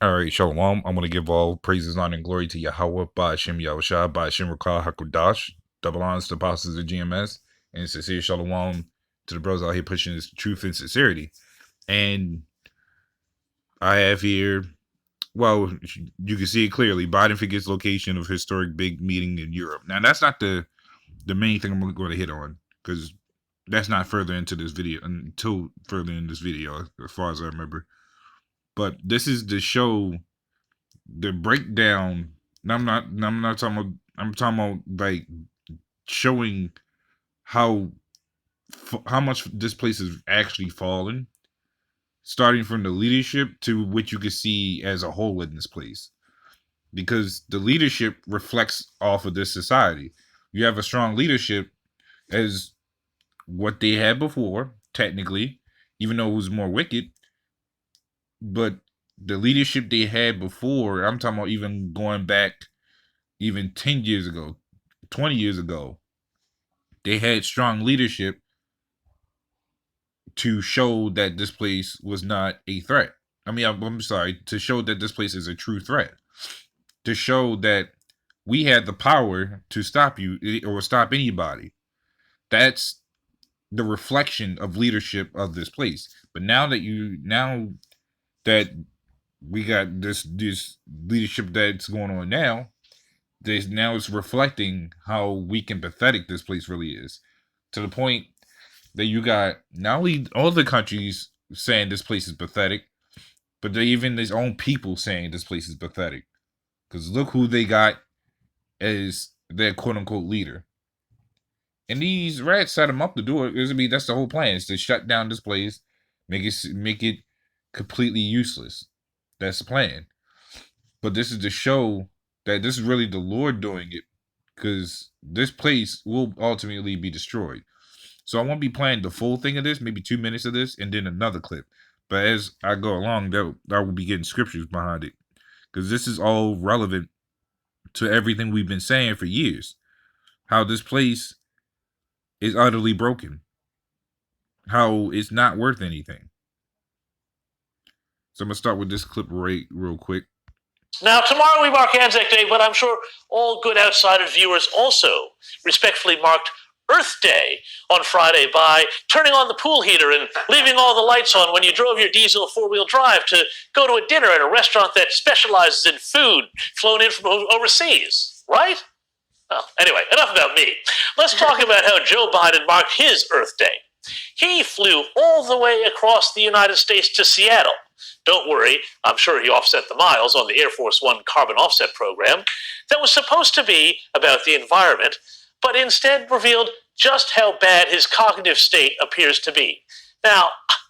All right, Shalom. I'm going to give all praises, honor, and glory to Yahweh, Ba'ashem Yahushua, Ba'ashem Rakah HaKodash, double honors to the apostles of GMS, and sincere Shalom to the brothers out here pushing this truth and sincerity. And I have here, well, you can see it clearly, Biden forgets location of historic big meeting in Europe. Now, that's not the main thing I'm going to hit on, because that's not further into this video, until further in this video, as far as I remember. But this is to show the breakdown. I'm not talking about. I'm talking about like showing how much this place is actually fallen, starting from the leadership to what you can see as a whole in this place, because the leadership reflects off of this society. You have a strong leadership as what they had before, technically, even though it was more wicked, but the leadership they had before, I'm talking about even going back even 10 years ago, 20 years ago, they had strong leadership to show that this place was not a threat. I mean, I'm sorry, to show that this place is a true threat. To show that we had the power to stop you or stop anybody. That's the reflection of leadership of this place. But now that we got this leadership that's going on now, it's reflecting how weak and pathetic this place really is, to the point that you got not only all the countries saying this place is pathetic, but they even his own people saying this place is pathetic. Because look who they got as their quote unquote leader. And these rats set him up to do it. I mean, that's the whole plan, is to shut down this place, make it completely useless. That's the plan. But this is to show that this is really the Lord doing it, because this place will ultimately be destroyed. So I won't be playing the full thing of this, maybe 2 minutes of this, and then another clip. But as I go along, I will be getting scriptures behind it, because this is all relevant to everything we've been saying for years. How this place is utterly broken. How it's not worth anything. So I'm going to start with this clip real quick. Now, tomorrow we mark Anzac Day, but I'm sure all good outsider viewers also respectfully marked Earth Day on Friday by turning on the pool heater and leaving all the lights on when you drove your diesel four-wheel drive to go to a dinner at a restaurant that specializes in food flown in from overseas, right? Well, anyway, enough about me. Let's talk about how Joe Biden marked his Earth Day. He flew all the way across the United States to Seattle. Don't worry, I'm sure he offset the miles on the Air Force One carbon offset program that was supposed to be about the environment, but instead revealed just how bad his cognitive state appears to be. Now,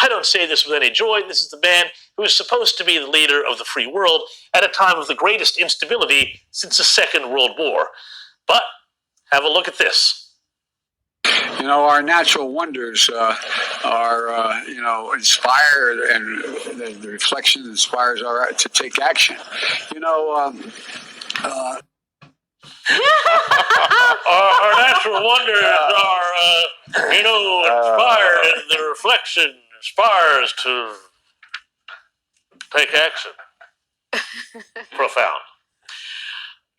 I don't say this with any joy. This is the man who is supposed to be the leader of the free world at a time of the greatest instability since the Second World War. But have a look at this. You know, our natural wonders are, inspired, and the reflection inspires our to take action. You know, our natural wonders are, inspired, and the reflection inspires to take action. Profound.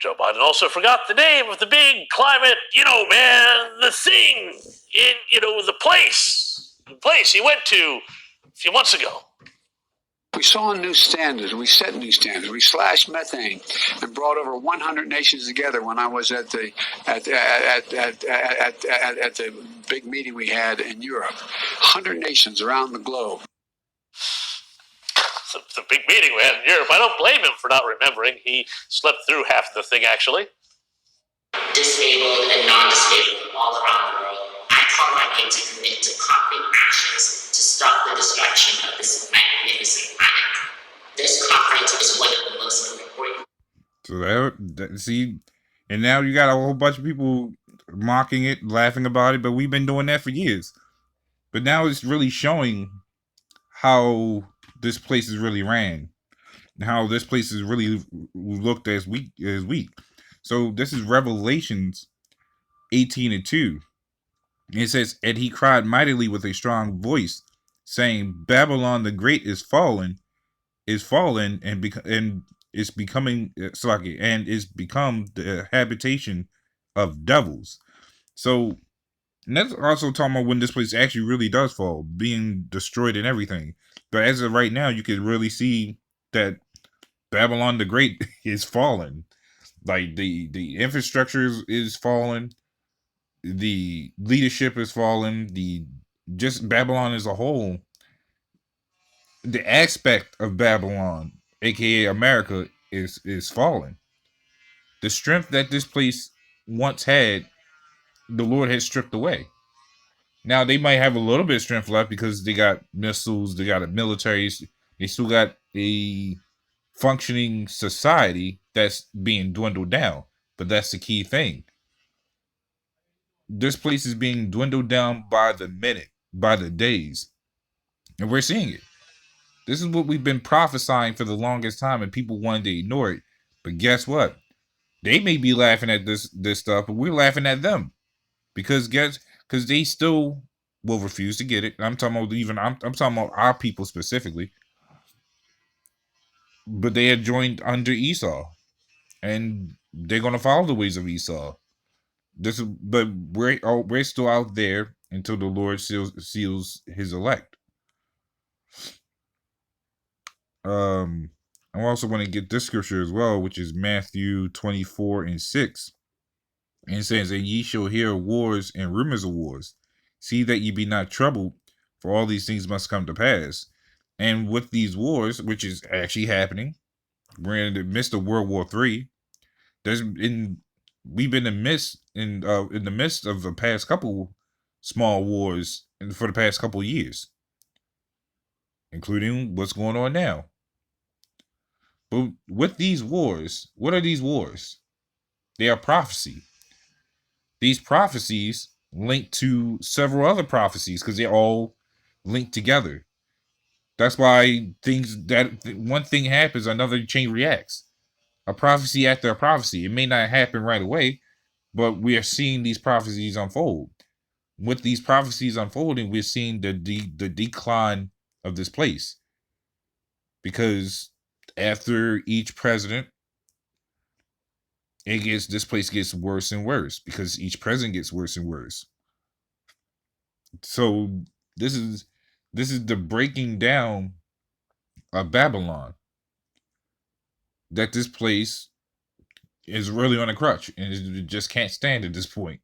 Joe Biden also forgot the name of the big climate, the thing in, the place he went to a few months ago. We saw new standards. We set new standards. We slashed methane and brought over 100 nations together. When I was at the big meeting we had in Europe, 100 nations around the globe. It's a big meeting we had in Europe. I don't blame him for not remembering. He slept through half of the thing, actually. Disabled and non-disabled all around the world, I call on you to commit to concrete actions to stop the destruction of this magnificent planet. This conference is one of the most important. So see, and now you got a whole bunch of people mocking it, laughing about it, but we've been doing that for years. But now it's really showing how this place is really ran, how this place is really looked as weak. So this is Revelations 18:2. It says, "And he cried mightily with a strong voice, saying, Babylon the great is fallen, is fallen and it's becoming Slaki, and it's become the habitation of devils. So and that's also talking about when this place actually really does fall, being destroyed and everything. But as of right now, you can really see that Babylon the Great is fallen. Like the infrastructure is fallen, the leadership is fallen, the just Babylon as a whole, the aspect of Babylon, aka America, is fallen. The strength that this place once had, the Lord has stripped away. Now they might have a little bit of strength left because they got missiles, they got a military, they still got a functioning society that's being dwindled down. But that's the key thing. This place is being dwindled down by the minute, by the days. And we're seeing it. This is what we've been prophesying for the longest time, and people wanted to ignore it. But guess what? They may be laughing at this stuff, but we're laughing at them. Because they still will refuse to get it. I'm talking about I'm talking about our people specifically. But they had joined under Esau. And they're gonna follow the ways of Esau. But we're still out there until the Lord seals his elect. I also want to get this scripture as well, which is Matthew 24:6. And it says, "And ye shall hear wars and rumors of wars. See that ye be not troubled, for all these things must come to pass." And with these wars, which is actually happening, we're in the midst of World War III. We've been in the midst of the past couple small wars for the past couple years, including what's going on now. But with these wars, what are these wars? They are prophecy. These prophecies link to several other prophecies because they're all linked together. That's why one thing happens, another chain reacts. A prophecy after a prophecy. It may not happen right away, but we are seeing these prophecies unfold. With these prophecies unfolding, we're seeing the decline of this place. Because after each president, this place gets worse and worse because each president gets worse and worse. So this is the breaking down of Babylon. That this place is really on a crutch and it just can't stand at this point.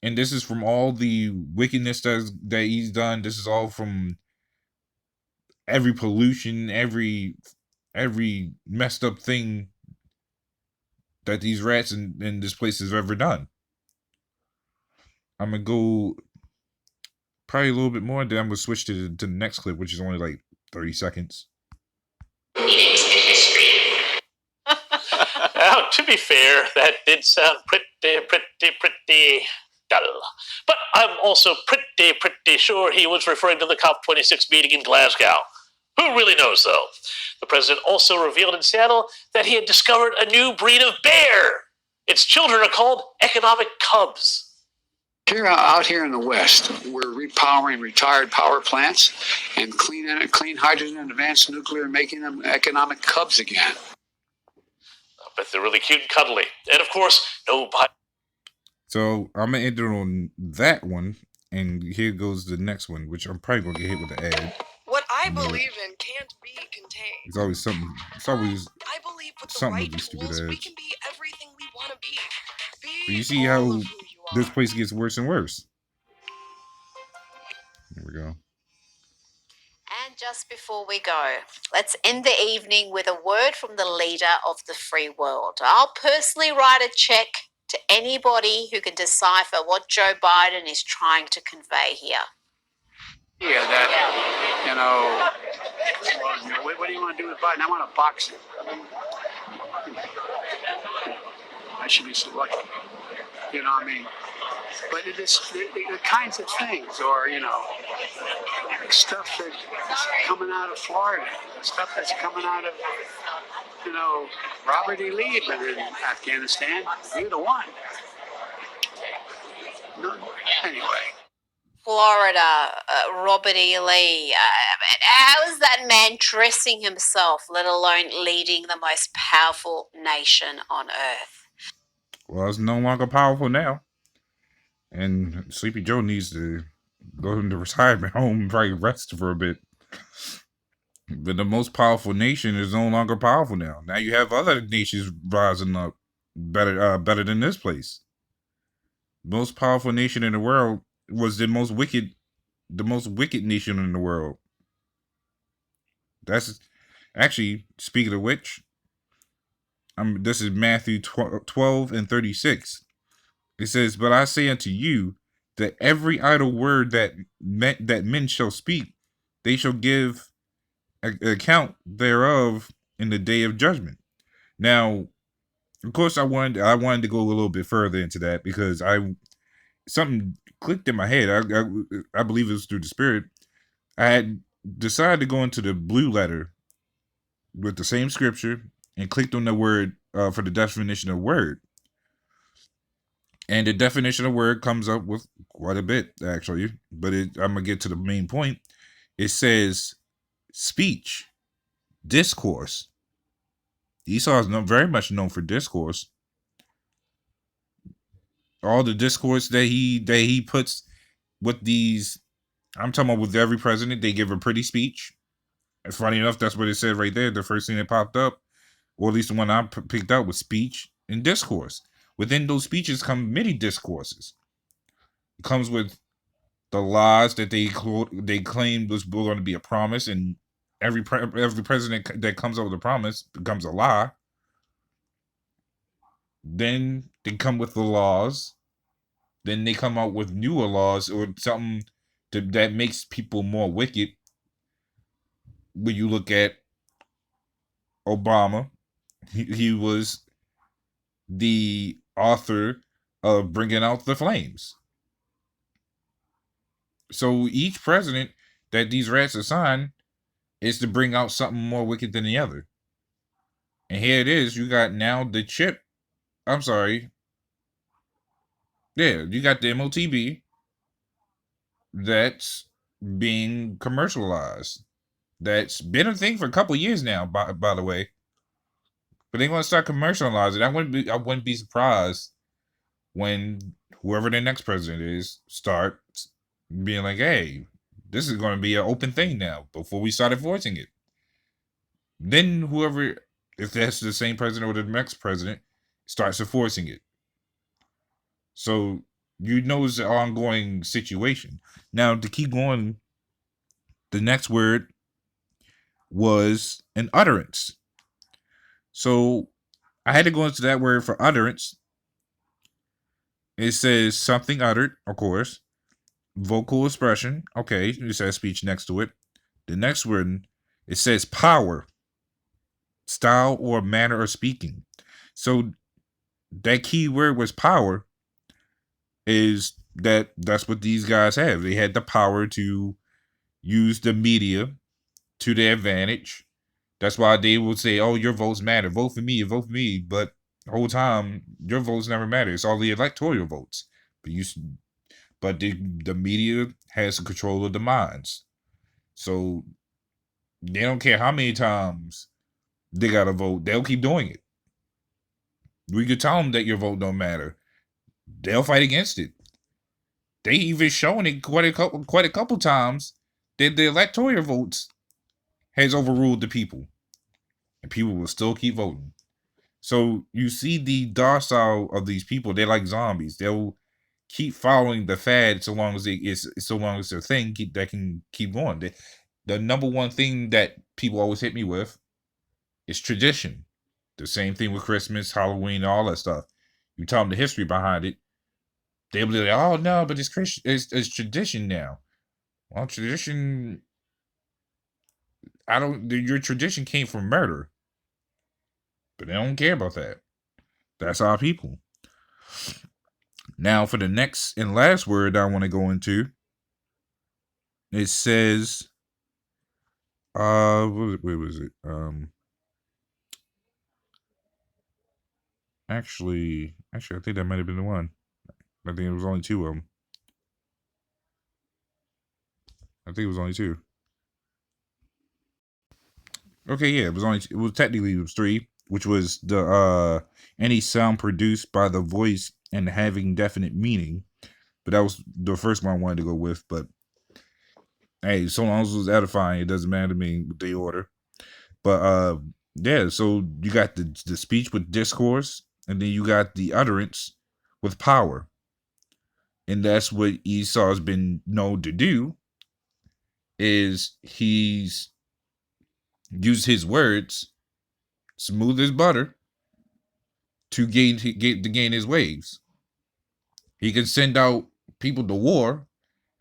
And this is from all the wickedness that he's done. This is all from every pollution, every messed up thing that these rats in this place has ever done. I'm gonna go probably a little bit more, then I'm gonna switch to the next clip, which is only like 30 seconds. Now, to be fair, that did sound pretty dull. But I'm also pretty sure he was referring to the COP26 meeting in Glasgow. Who really knows, though? The president also revealed in Seattle that he had discovered a new breed of bear. Its children are called economic cubs. Out here in the West, we're repowering retired power plants and clean hydrogen and advanced nuclear, making them economic cubs again. But they're really cute and cuddly. And of course, nobody. So I'm gonna end it on that one, and here goes the next one, which I'm probably gonna get hit with the ad. What I believe in can't be contained. It's always something. It's always I believe with the something right with these stupid tools, we ads. can be everything we want to be. But you see all how of who you this are. place gets worse and worse. Here we go. And just before we go, let's end the evening with a word from the leader of the free world. I'll personally write a check to anybody who can decipher what Joe Biden is trying to convey here. Yeah, what do you want to do with Biden? I want to box him. I should be so lucky. You know what I mean? But it is the kinds of things, or, stuff that's coming out of Florida, stuff that's coming out of, Robert E. Lee in Afghanistan. You're the one. No, anyway. Florida, Robert E. Lee. How is that man dressing himself, let alone leading the most powerful nation on earth? Well, it's no longer powerful now. And Sleepy Joe needs to go into retirement home and probably rest for a bit. But the most powerful nation is no longer powerful now. Now you have other nations rising up better than this place. Most powerful nation in the world was the most wicked nation in the world. That's actually, speaking of which, this is Matthew 12 and 36. It says, "But I say unto you that every idle word that men shall speak, they shall give account thereof in the day of judgment." Now, of course, I wanted to go a little bit further into that because something clicked in my head. I believe it was through the spirit. I had decided to go into the blue letter with the same scripture and clicked on the word for the definition of word. And the definition of word comes up with quite a bit, actually. But I'm going to get to the main point. It says speech, discourse. Esau is very much known for discourse. All the discourse that he puts with these, I'm talking about with every president, they give a pretty speech. And funny enough, that's what it said right there. The first thing that popped up, or at least the one I picked out, was speech and discourse. Within those speeches come many discourses. It comes with the lies that they claimed was going to be a promise, and every president that comes up with a promise becomes a lie. Then they come with the laws. Then they come out with newer laws or something that makes people more wicked. When you look at Obama, he was the author of bringing out the flames. So each president that these rats assign is to bring out something more wicked than the other. And here it is. You got now the chip. I'm sorry. Yeah, you got the MOTB that's being commercialized. That's been a thing for a couple years now, by the way. But they're gonna start commercializing. I wouldn't be surprised when whoever the next president is starts being like, "Hey, this is going to be an open thing now." Before we start enforcing it, then whoever, if that's the same president or the next president, starts enforcing it. So you know it's an ongoing situation. Now to keep going, the next word was an utterance. So I had to go into that word for utterance. It says something uttered, of course. Vocal expression. Okay, it says speech next to it. The next word, it says power, style or manner of speaking. So that key word was power. That's what these guys have. They had the power to use the media to their advantage. That's why they would say, "Oh, your votes matter. Vote for me. Vote for me." But the whole time, your votes never matter. It's all the electoral votes. But the media has control of the minds. So they don't care how many times they gotta vote. They'll keep doing it. We could tell them that your vote don't matter. They'll fight against it. They even shown it quite a couple times that the electoral votes has overruled the people, and people will still keep voting. So you see the docile of these people. They're like zombies. They'll keep following the fad so long as their thing that can keep going. The number one thing that people always hit me with is tradition. The same thing with Christmas, Halloween, all that stuff. You tell them the history behind it, they'll be like, "Oh no, but it's tradition now." Well, tradition. Your tradition came from murder, but they don't care about that. That's our people. Now, for the next and last word I want to go into, it says, where was it? Actually, I think that might have been the one. I think it was only two of them. I think it was only 2. Okay, yeah, it was technically it was 3, which was the any sound produced by the voice and having definite meaning. But that was the first one I wanted to go with. But hey, so long as it was edifying, it doesn't matter to me with the order. But yeah, so you got the speech with discourse, and then you got the utterance with power. And that's what Esau's been known to do, is he's used his words smooth as butter to gain his waves. He can send out people to war,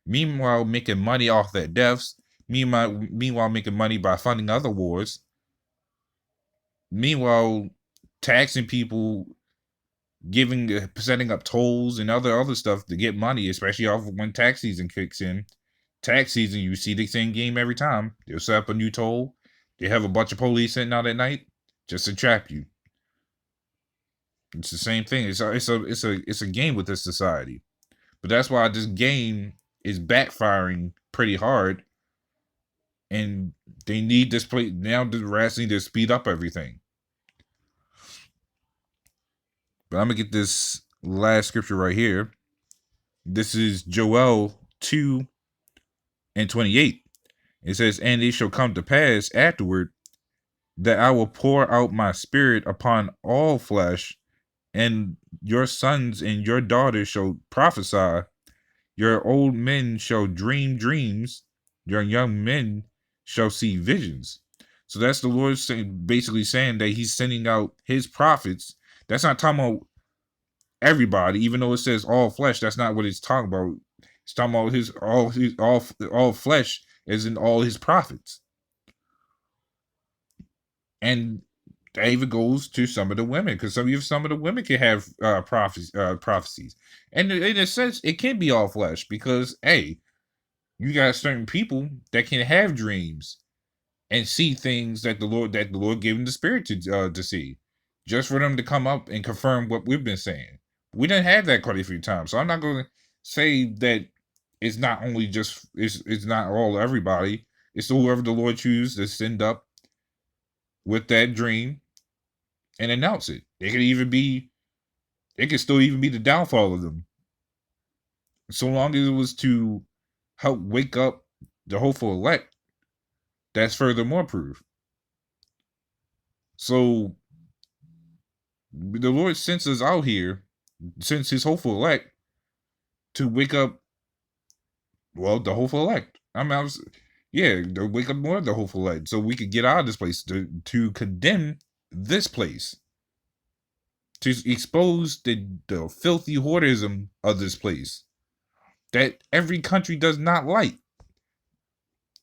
meanwhile making money off their deaths, meanwhile making money by funding other wars, meanwhile taxing people, setting up tolls and other stuff to get money, especially off of when tax season kicks in. Tax season, you see the same game every time. They'll set up a new toll. They have a bunch of police sitting out at night just to trap you. It's the same thing. It's a game with this society. But that's why this game is backfiring pretty hard. And they need this play now. The rats need to speed up everything. But I'm gonna get this last scripture right here. This is Joel 2:28. It says, "And it shall come to pass afterward that I will pour out my spirit upon all flesh, and your sons and your daughters shall prophesy, your old men shall dream dreams, your young men shall see visions." So that's the Lord basically saying that he's sending out his prophets. That's not talking about everybody, even though it says all flesh. That's not what it's talking about. It's talking about all flesh, as in all his prophets. And that even goes to some of the women, because some of the women can have prophecies. And in a sense, it can be all flesh, because hey, you got certain people that can have dreams and see things that the Lord gave them the spirit to see, just for them to come up and confirm what we've been saying. We didn't have that quite a few times, so I'm not going to say that it's not only just it's not all everybody. It's whoever the Lord chooses to send up with that dream and announce it. It could still even be the downfall of them, so long as it was to help wake up the hopeful elect. That's furthermore proof. So the Lord sends us out here, sends his hopeful elect to wake up, well, the hopeful elect. To wake up more of the hopeful elect, so we could get out of this place, to condemn this place, to expose the filthy hoardism of this place that every country does not like.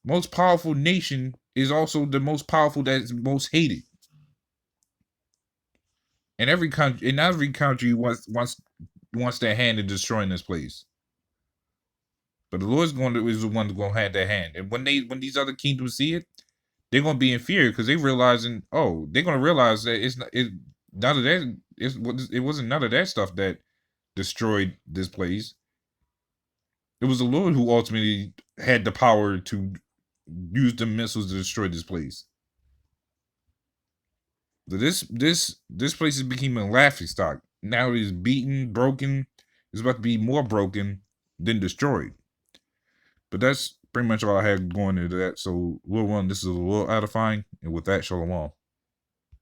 Most powerful nation is also the most powerful that's most hated. And every country wants their hand in destroying this place. But the Lord's is the one that's going to have their hand. And when these other kingdoms see it, they're going to be in fear, because they're going to realize that it wasn't none of that stuff that destroyed this place. It was the Lord who ultimately had the power to use the missiles to destroy this place. This place is becoming a laughingstock. Now it is beaten, broken. It's about to be more broken than destroyed. But that's pretty much all I had going into that. So, little one, this is a little edifying. And with that, shalom.